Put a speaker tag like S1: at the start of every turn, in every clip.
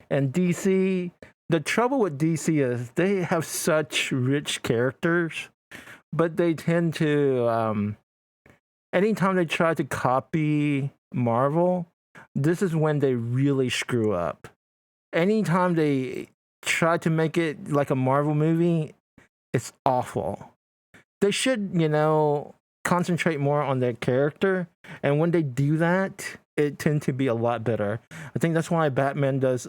S1: And DC, the trouble with DC is they have such rich characters, but they tend to anytime they try to copy Marvel, this is when they really screw up. Anytime they try to make it like a Marvel movie, it's awful. They should, concentrate more on their character, and when they do that, it tends to be a lot better. I think that's why Batman does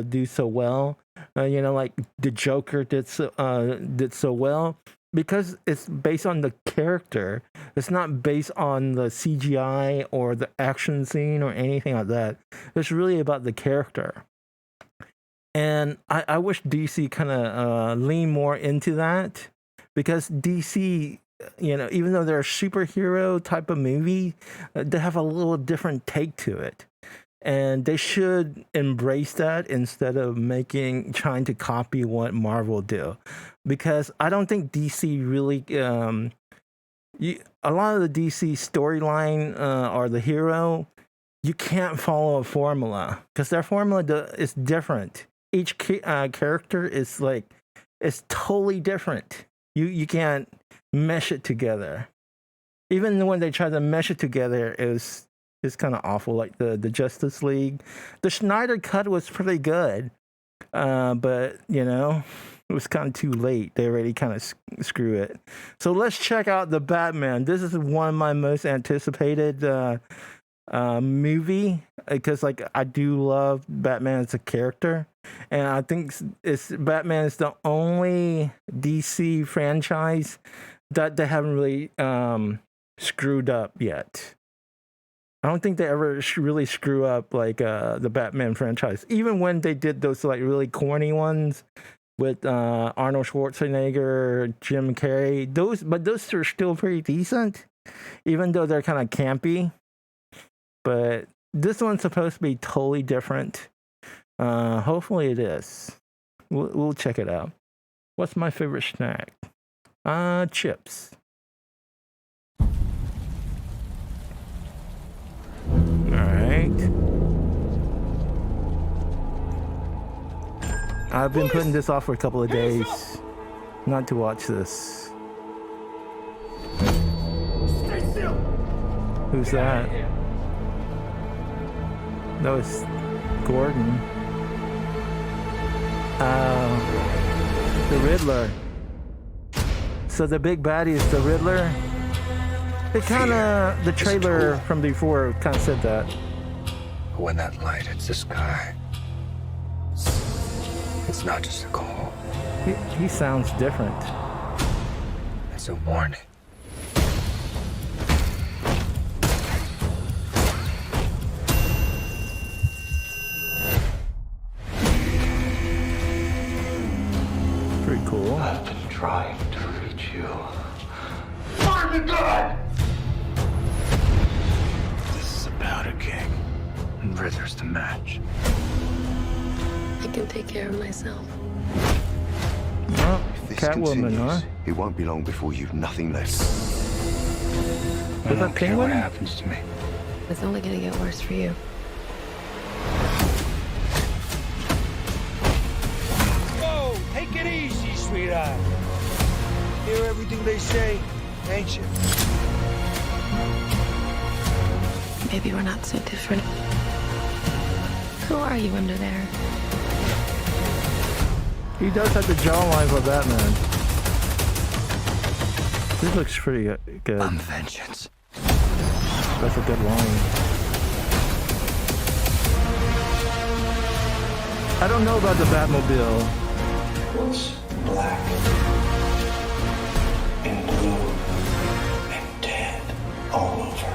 S1: do so well. Like the Joker did so well because it's based on the character. It's not based on the CGI or the action scene or anything like that. It's really about the character. And I wish DC kind of lean more into that, because DC, even though they're a superhero type of movie, they have a little different take to it. And they should embrace that instead of trying to copy what Marvel do. Because I don't think DC really, a lot of the DC storyline or the hero, you can't follow a formula because their formula is different. Each character is it's totally different. You can't mesh it together. Even when they try to mesh it together, it's kind of awful. Like the Justice League, the Snyder cut was pretty good, but it was kind of too late. They already kind of screw it. So let's check out the Batman. This is one of my most anticipated movie because I do love Batman as a character, and I think Batman is the only DC franchise that they haven't really screwed up yet. I don't think they ever really screw up the Batman franchise, even when they did those really corny ones with Arnold Schwarzenegger, Jim Carrey. Those are still pretty decent, even though they're kind of campy. But this one's supposed to be totally different. Hopefully it is. We'll check it out. What's my favorite snack? Chips. Alright. I've been putting this off for a couple of days not to watch this.
S2: Stay still.
S1: Who's that? No, it's Gordon. The Riddler. So the big baddie is the Riddler? The trailer from before kind of said that.
S3: When that light hits the sky, it's not just a call.
S1: He sounds different.
S3: It's a warning.
S1: Pretty cool.
S3: I've been trying to reach you. Find the God! This is about a king. And Riddler's the match.
S4: I can take care of myself.
S1: Oh,
S5: If this
S1: Catwoman, huh?
S5: continues, it won't be long before you've nothing left.
S3: I
S1: Was
S3: don't
S1: that
S3: care
S1: Penguin?
S3: what happens to me.
S4: It's only gonna get worse for you.
S2: Whoa, take it easy, sweetheart. Hear everything they say, ain't you?
S4: Maybe we're not so different. Who are you under there?
S1: He does have the jawline for Batman. This looks pretty good.
S3: I'm vengeance.
S1: That's a good line. I don't know about the Batmobile.
S3: What's black and blue and dead all over?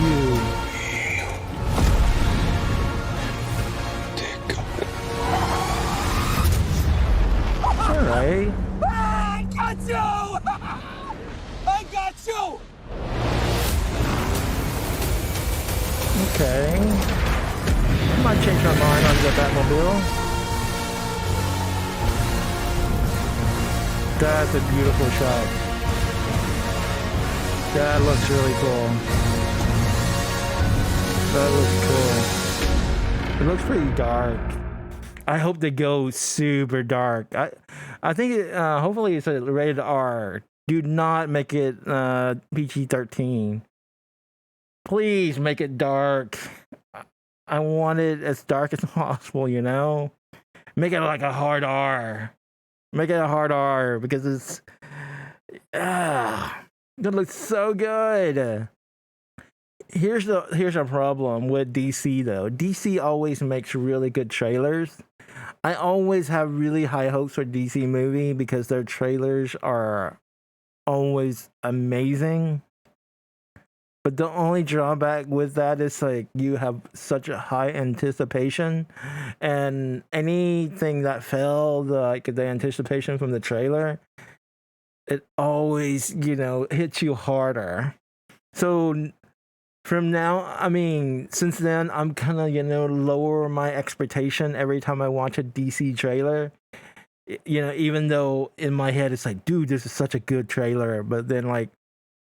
S1: You.
S3: Take it.
S1: Alright.
S2: I got you! I got you!
S1: Okay. I might change my mind on the Batmobile. That's a beautiful shot. That looks really cool. That looks cool. It looks pretty dark. I hope they go super dark. I think hopefully it's a rated R. Do not make it PG-13. Please make it dark. I want it as dark as possible, you know? Make it like a hard R. Make it a hard R because it's it looks so good. Here's a problem with DC though. DC always makes really good trailers. I always have really high hopes for DC movie because their trailers are always amazing. But the only drawback with that is like you have such a high anticipation, and anything that failed, like the anticipation from the trailer, it always, you know, hits you harder. So from now, I mean, since then, I'm kind of, you know, lower my expectation every time I watch a DC trailer. You know, even though in my head it's like, dude, this is such a good trailer, but then like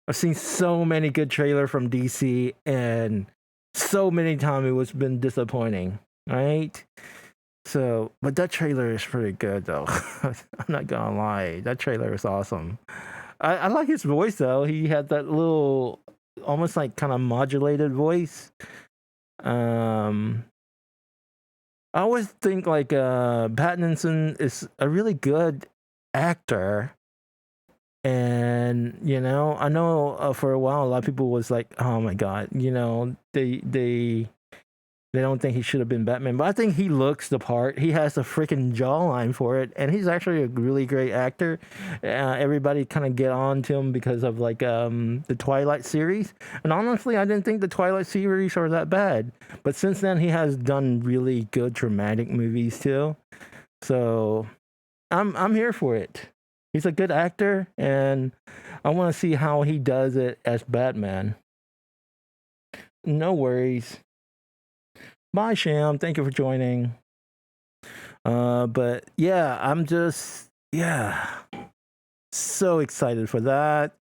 S1: I've seen so many good trailers from DC, and so many times it was been disappointing, right? So, but that trailer is pretty good though. I'm not gonna lie, that trailer is awesome. I like his voice though. He had that little, almost like kind of modulated voice. I always think like Pattinson is a really good actor. And you know, I know for a while a lot of people was like, "Oh my god," you know, they don't think he should have been Batman, but I think he looks the part. He has a freaking jawline for it, and he's actually a really great actor. Everybody kind of get on to him because of like the Twilight series, and honestly, I didn't think the Twilight series are that bad. But since then, he has done really good dramatic movies too. So I'm here for it. He's a good actor, and I want to see how he does it as Batman. No worries. Bye, Sham. Thank you for joining. But yeah, I'm just so excited for that.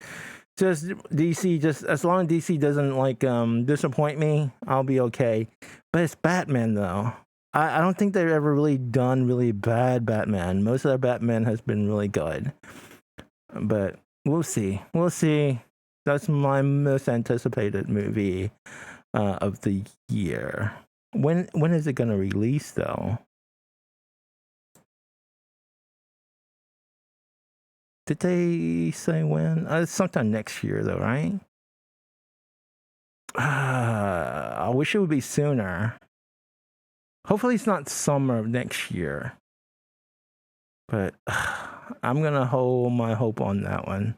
S1: Just DC, just as long as DC doesn't like disappoint me, I'll be okay. But it's Batman though. I don't think they've ever really done really bad Batman. Most of their Batman has been really good. But we'll see. We'll see. That's my most anticipated movie of the year. When is it going to release, though? Did they say when? It's sometime next year, though, right? I wish it would be sooner. Hopefully it's not summer of next year. But I'm going to hold my hope on that one.